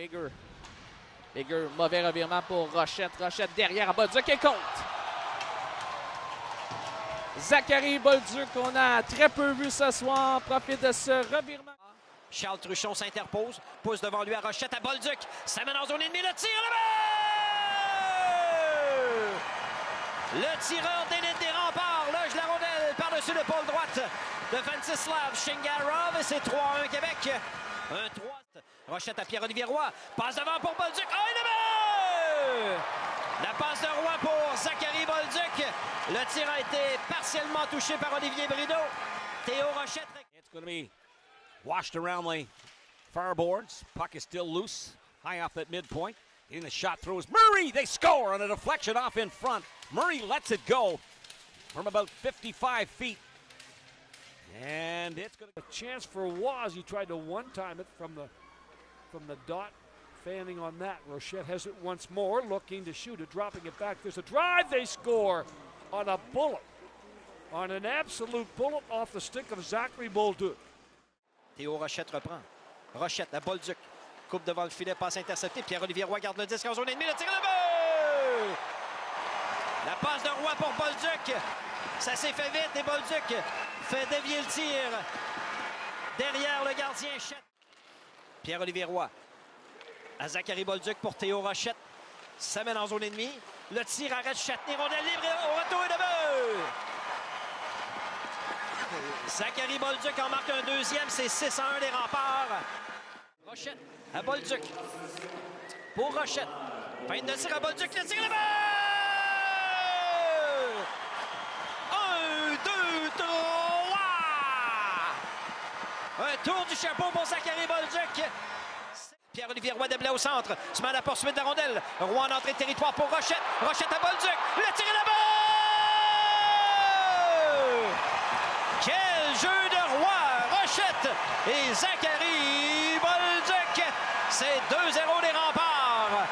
Bigger, mauvais revirement pour Rochette. Rochette derrière à Bolduc et compte. Zachary Bolduc, qu'on a très peu vu ce soir, profite de ce revirement. Charles Truchon s'interpose, pousse devant lui à Rochette, à Bolduc. Ça mène en zone ennemie, le tir, le but! Le tireur d'élite des remparts loge la rondelle par-dessus l'épaule droite de Venceslas Shingarov et c'est 3-1 Québec. 1-3. Rochette à Pierre-Olivier Roy. Passe devant pour Bolduc. Oh, et le but! La passe de Roy pour Zachary Bolduc. Le tir a été partiellement touché par Olivier Brideau. Théo Rochette. It's going to be washed around the far boards. Puck is still loose, high off that midpoint. In the shot throws Murray. They score on a deflection off in front. Murray lets it go from about 55 feet. And it's going to a chance for Waz. He tried to one-time it from the dot, fanning on that. Rochette has it once more, looking to shoot it, dropping it back. There's a drive. They score on a bullet, on an absolute bullet off the stick of Zachary Bolduc. Théo Rochette reprend. Rochette à Bolduc. Coupe devant le filet, passe interceptée. Pierre-Olivier Roy garde le disque en zone ennemie. Le tir de but! La passe de Roy pour Bolduc. Ça s'est fait vite et Bolduc fait dévier le tir. Derrière le gardien Chette. Pierre-Olivier Roy à Zachary Bolduc pour Théo Rochette. Ça mène en zone ennemie. Le tir arrête Châtenay. Rondelle libre au retour et de but! Zachary Bolduc en marque un deuxième. C'est 6-1 les remparts. Rochette à Bolduc. Pour Rochette. Fin de tir à Bolduc. Le tir de but! 1, 2, 3! Un tour du chapeau pour Zachary Bolduc. Pierre-Olivier Roy déblai au centre. Se met à la poursuite de la rondelle. Roy en entrée de territoire pour Rochette. Rochette à Bolduc. Le tir de but! Quel jeu de Roy, Rochette et Zachary Bolduc. C'est 2-0 les remparts.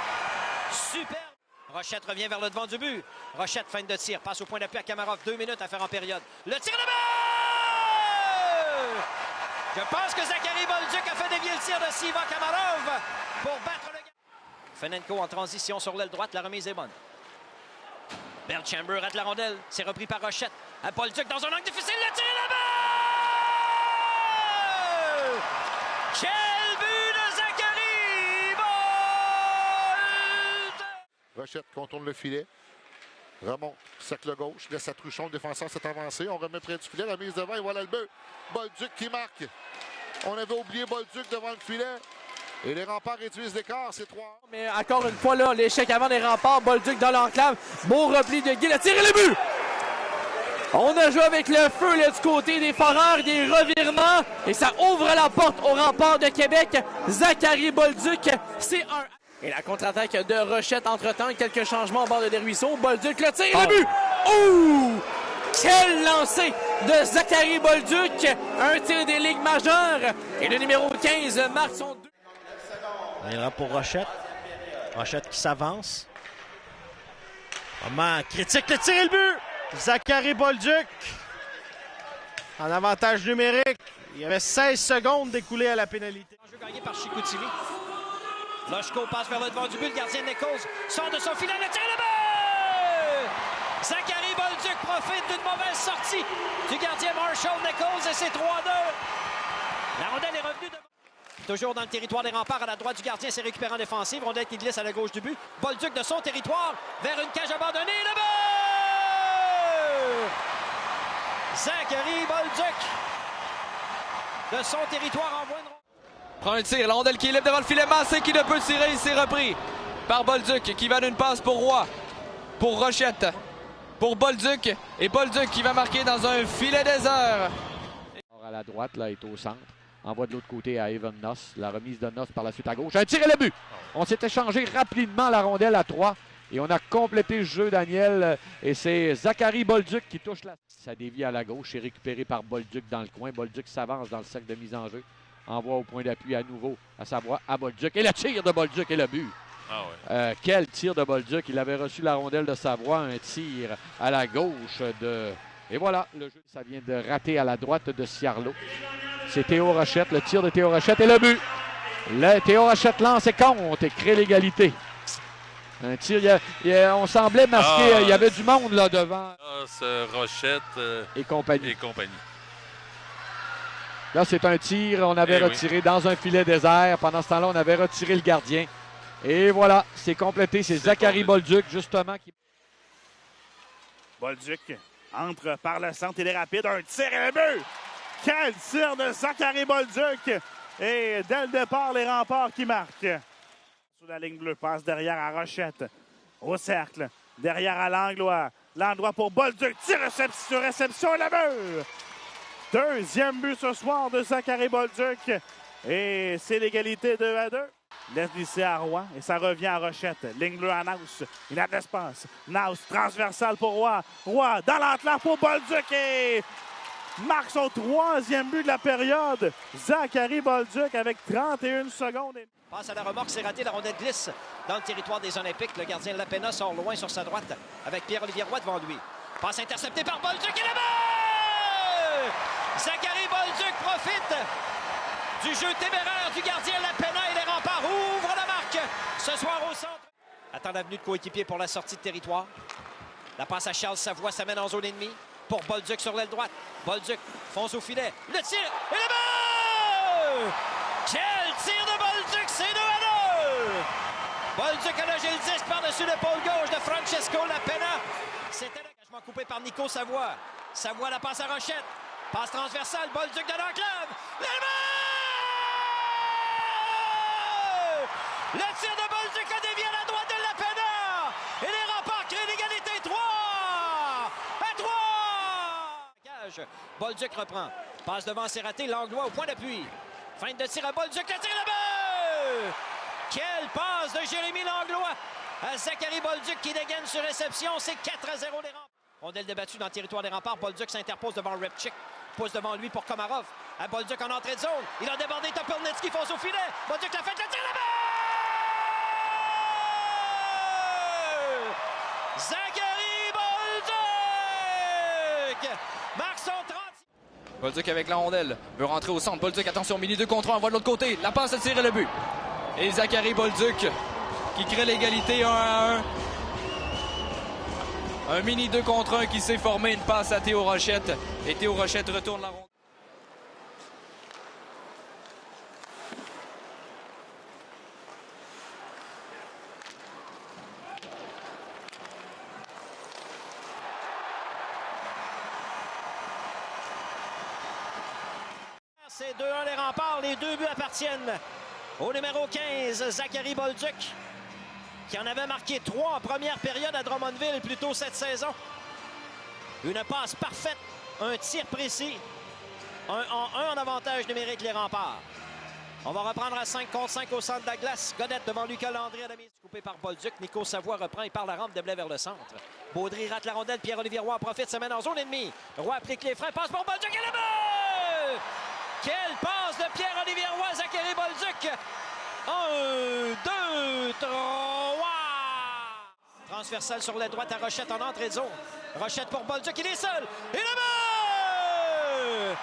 Super. Rochette revient vers le devant du but. Rochette, fin de tir. Passe au point d'appui à Kamarov. 2 minutes à faire en période. Le tir de but! Je pense que Zachary Bolduc a fait dévier le tir de Siva Kamarov pour battre le gars. Fenenko en transition sur l'aile droite. La remise est bonne. Belchamber rate la rondelle. C'est repris par Rochette. À Bolduc dans un angle difficile. Le tir de but! Quel but de Zachary Bolduc! Rochette contourne le filet. Remonte, cercle gauche, laisse à Truchon, le défenseur s'est avancé. On remet près du filet, la mise devant et voilà le but. Bolduc qui marque. On avait oublié Bolduc devant le filet. Et les remparts réduisent l'écart, c'est 3. Mais encore une fois, là, l'échec avant les remparts. Bolduc dans l'enclave. Beau repli de Guy. Le tir et le but! On a joué avec le feu là, du côté des Foreurs, des revirements. Et ça ouvre la porte aux remparts de Québec. Zachary Bolduc, c'est un... Et la contre-attaque de Rochette entre-temps. Quelques changements au bord de Desruisseaux. Bolduc, le tir et le but! Ouh! Quel lancer de Zachary Bolduc! Un tir des ligues majeures. Et le numéro 15 marque son 2. Il ira pour Rochette. Rochette qui s'avance. Moment critique, le tir et le but! Zachary Bolduc en avantage numérique. Il y avait 16 secondes d'écoulé à la pénalité. Jeu gagné par Chicoutimi. Loshko passe vers le devant du but. Le gardien Nichols sort de son filet. Le tir et le but! Zachary Bolduc profite d'une mauvaise sortie du gardien Marshall Nichols et c'est 3-2. La rondelle est revenue devant. Toujours dans le territoire des remparts à la droite du gardien, c'est récupéré en défensive. Rondelle qui glisse à la gauche du but. Bolduc de son territoire vers une cage abandonnée. Le but! Zachary Bolduc de son territoire envoie une... Prend un tir, la rondelle qui est libre devant le filet. Massé qui ne peut tirer, il s'est repris par Bolduc qui va d'une passe pour Roy, pour Rochette, pour Bolduc. Et Bolduc qui va marquer dans un filet désert. À la droite, là, est au centre. Envoie de l'autre côté à Evan Noss. La remise de Noss par la suite à gauche. Un tir et le but! On s'est échangé rapidement la rondelle à 3. Et on a complété le jeu, Daniel. Et c'est Zachary Bolduc qui touche la... Ça dévie à la gauche. C'est récupéré par Bolduc dans le coin. Bolduc s'avance dans le cercle de mise en jeu. Envoie au point d'appui à nouveau, à savoir à Bolduc. Et le tir de Bolduc et le but. Ah ouais. Quel tir de Bolduc. Il avait reçu la rondelle de Savoie. Un tir à la gauche de... Et voilà, le jeu, ça vient de rater à la droite de Ciarlo. C'est Théo Rochette, le tir de Théo Rochette et le but. Théo Rochette lance et compte et crée l'égalité. Un tir, on semblait masquer, il y avait du monde là devant. Rochette et compagnie. et compagnie. Là, c'est un tir, on avait retiré dans un filet désert. Pendant ce temps-là, on avait retiré le gardien. Et voilà, c'est complété. C'est Zachary Bolduc, justement, qui... Bolduc entre par le centre, il est rapide, un tir et le but! Quel tir de Zachary Bolduc! Et dès le départ, les remparts qui marquent. Sous la ligne bleue, passe derrière à Rochette, au cercle, derrière à Langlois. Langlois pour Bolduc, tir sur réception et le but! Deuxième but ce soir de Zachary Bolduc. Et c'est l'égalité 2-2. Laisse glisser à Roy et ça revient à Rochette. Ligne bleue à Naus. Il a de l'espace. Naus, transversal pour Roy. Roy dans l'enclave pour Bolduc et marque son troisième but de la période. Zachary Bolduc avec 31 secondes. Passe à la remorque, c'est raté, la rondelle glisse dans le territoire des Olympiques. Le gardien de Lapena sort loin sur sa droite avec Pierre-Olivier Roy devant lui. Passe interceptée par Bolduc et le but! Zachary Bolduc profite du jeu téméraire du gardien Lapena et les remparts ouvrent la marque ce soir au centre. Attend la venue de coéquipier pour la sortie de territoire. La passe à Charles Savoie, ça mène en zone ennemie pour Bolduc sur l'aile droite. Bolduc fonce au filet, le tir et le but! Quel tir de Bolduc, c'est 2-2! Bolduc a logé le disque par-dessus l'épaule gauche de Francesco Lapena. C'était l'engagement coupé par Nico Savoie. Savoie la passe à Rochette. Passe transversale, Bolduc de l'enclave. Le but! Le tir de Bolduc a dévié à la droite de Lapena. Et les remparts créent l'égalité 3-3. Bolduc reprend. Passe devant, c'est raté. Langlois au point d'appui. Fin de tir à Bolduc, le tir le but! Quelle passe de Jérémy Langlois à Zachary Bolduc qui dégaine sur réception. C'est 4-0 les remparts. Rondelle débattue dans le territoire des remparts. Bolduc s'interpose devant Repchik. Pousse devant lui pour Komarov. À Bolduc en entrée de zone. Il a débordé Topolnetsky, fonce au filet. Bolduc l'a fait, le tir le but! Zachary Bolduc marque son 30. Bolduc avec la rondelle, veut rentrer au centre. Bolduc, attention, mini 2 contre 1, on va de l'autre côté. La passe, le tir et le but. Et Zachary Bolduc qui crée l'égalité 1-1. Un mini 2 contre 1 qui s'est formé, une passe à Théo Rochette. Et Théo Rochette retourne la rondelle. C'est 2-1 les remparts. Les deux buts appartiennent au numéro 15, Zachary Bolduc, qui en avait marqué 3 en première période à Drummondville plus tôt cette saison. Une passe parfaite, un tir précis, un en avantage numérique les remparts. On va reprendre à 5 contre 5 au centre de la glace. Godette devant Lucas Landry à la mise. Coupé par Bolduc. Nico Savoie reprend et par la rampe de blé vers le centre. Baudry rate la rondelle. Pierre-Olivier Roy en profite, se mène en zone ennemie. Roy applique les freins, passe pour Bolduc et le but! Quelle passe de Pierre-Olivier Roy, Zachary Bolduc! 1, 2, 3! Transversal sur la droite à Rochette en entrée de zone. Rochette pour Bolduc, il est seul! Et le but!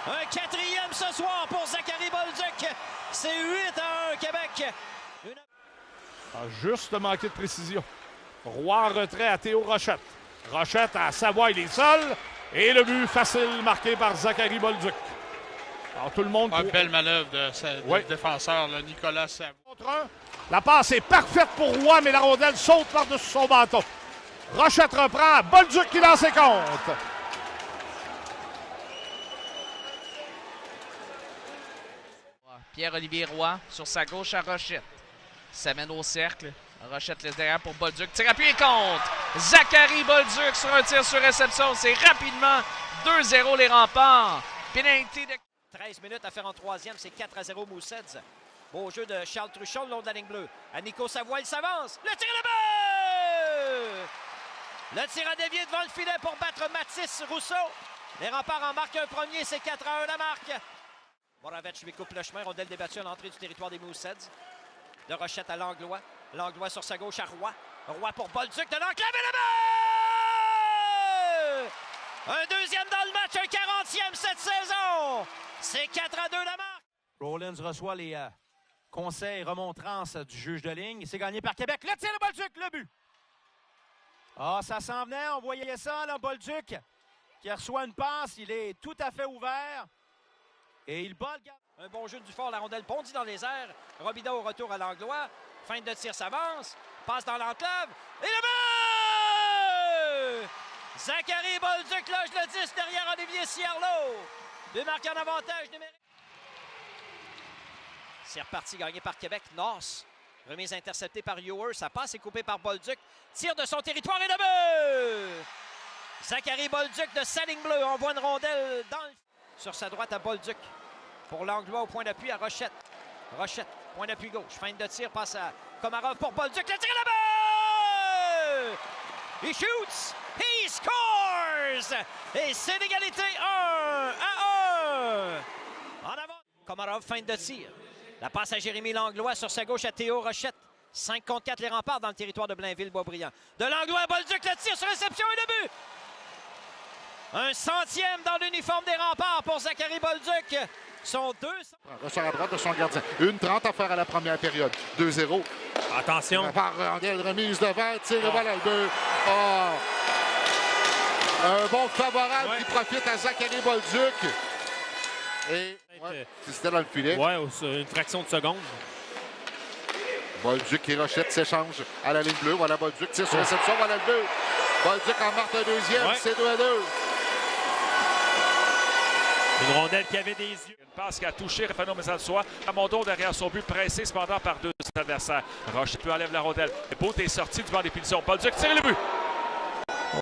Un quatrième ce soir pour Zachary Bolduc. C'est 8-1 Québec. A juste manqué de précision. Roy en retrait à Théo Rochette. Rochette à Savoie, il est seul. Et le but facile marqué par Zachary Bolduc. Alors tout le monde... Une belle manœuvre de défenseur, là, Nicolas Savoie. La passe est parfaite pour Roy, mais la rondelle saute par-dessus son bâton. Rochette reprend. Bolduc qui lance ses comptes. Pierre-Olivier Roy sur sa gauche à Rochette. Ça mène au cercle. Rochette laisse derrière pour Bolduc. Tir appuyé contre. Zachary Bolduc sur un tir sur réception. C'est rapidement 2-0 les remparts. Pénalité de 13 minutes à faire en troisième. C'est 4-0 Mooseheads. Beau jeu de Charles Truchon le long de la ligne bleue. À Nico Savoie, il s'avance. Le tir et le but! Le tir a dévié devant le filet pour battre Mathis Rousseau. Les remparts en marquent un premier. C'est 4-1 la marque. Moravec lui coupe le chemin. Rondelle débattue à l'entrée du territoire des Mooseheads. De Rochette à Langlois. Langlois sur sa gauche à Roy. Roy pour Bolduc de l'enclave et le but! Un deuxième dans le match, un 40e cette saison. C'est 4-2 la marque. Rollins reçoit Conseil remontrance du juge de ligne. C'est gagné par Québec. Le tir de Bolduc, le but. Ah, ça s'en venait. On voyait ça, là, Bolduc qui reçoit une passe. Il est tout à fait ouvert. Et il bat le gardien. Un bon jeu du fort. La rondelle bondit dans les airs. Robida au retour à l'Anglois. Fin de tir s'avance. Passe dans l'enclave. Et le but! Zachary Bolduc loge le 10 derrière Olivier Cierlot. Deux marques en avantage numérique. C'est reparti, gagné par Québec. North. Remise interceptée par Ewer. Sa passe est coupée par Bolduc. Tire de son territoire et le but! Zachary Bolduc de sa ligne bleue envoie une rondelle dans le... Sur sa droite à Bolduc. Pour l'Anglois au point d'appui à Rochette. Rochette, point d'appui gauche. Fin de tir, passe à Komarov pour Bolduc. Le tir et le but! He shoots! He scores! Et c'est l'égalité 1-1. En avant. Komarov, fin de tir. La passe à Jérémy Langlois sur sa gauche à Théo Rochette. 5 contre 4 les remparts dans le territoire de Blainville-Boisbriand. De Langlois à Bolduc, le tir sur réception et le but! Un centième dans l'uniforme des remparts pour Zachary Bolduc. Son 200. Ressort à droite de son gardien. 1:30 à faire à la première période. 2-0. Attention. Par rondelle, remise devant, tire et voilà le but. Oh. Un bon favorable qui profite à Zachary Bolduc. Et c'était dans le filet. Ouais, une fraction de seconde. Bolduc et Rochette s'échangent à la ligne bleue. Voilà Bolduc, tire sur réception, voilà le but. Bolduc en marque un deuxième, c'est 2-2. Une rondelle qui avait des yeux. Une passe qui a touché Raphaël Mézalsois. Ramondon derrière son but, pressé cependant par deux adversaires. Rochette lui enlève la rondelle. Beau est sorti du banc des punitions. Bolduc tire le but.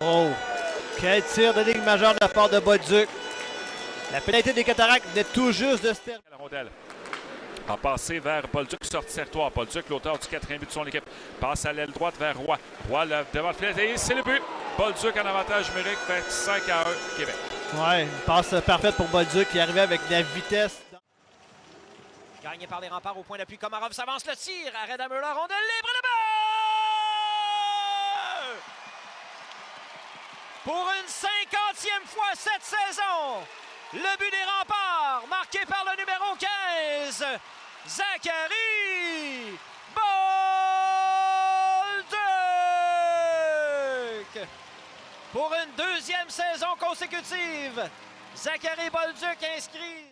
Oh! Quel tir de ligne majeure de la part de Bolduc. La pénalité des Cataractes venait tout juste de se terminer. La rondelle a passé vers Bolduc, sorti territoire. Bolduc, l'auteur du 4e but de son équipe, passe à l'aile droite vers Roy. Roy devant le filet et c'est le but. Bolduc en avantage numérique fait 5-1 Québec. Ouais, une passe parfaite pour Bolduc qui arrivait avec de la vitesse. Gagné par les remparts au point d'appui. Komarov s'avance le tir. Arrêt d'Ameula, rondelle libre, le but! Pour une 50e fois cette saison, le but des remparts, marqué par le numéro 15, Zachary Bolduc. Pour une deuxième saison consécutive, Zachary Bolduc inscrit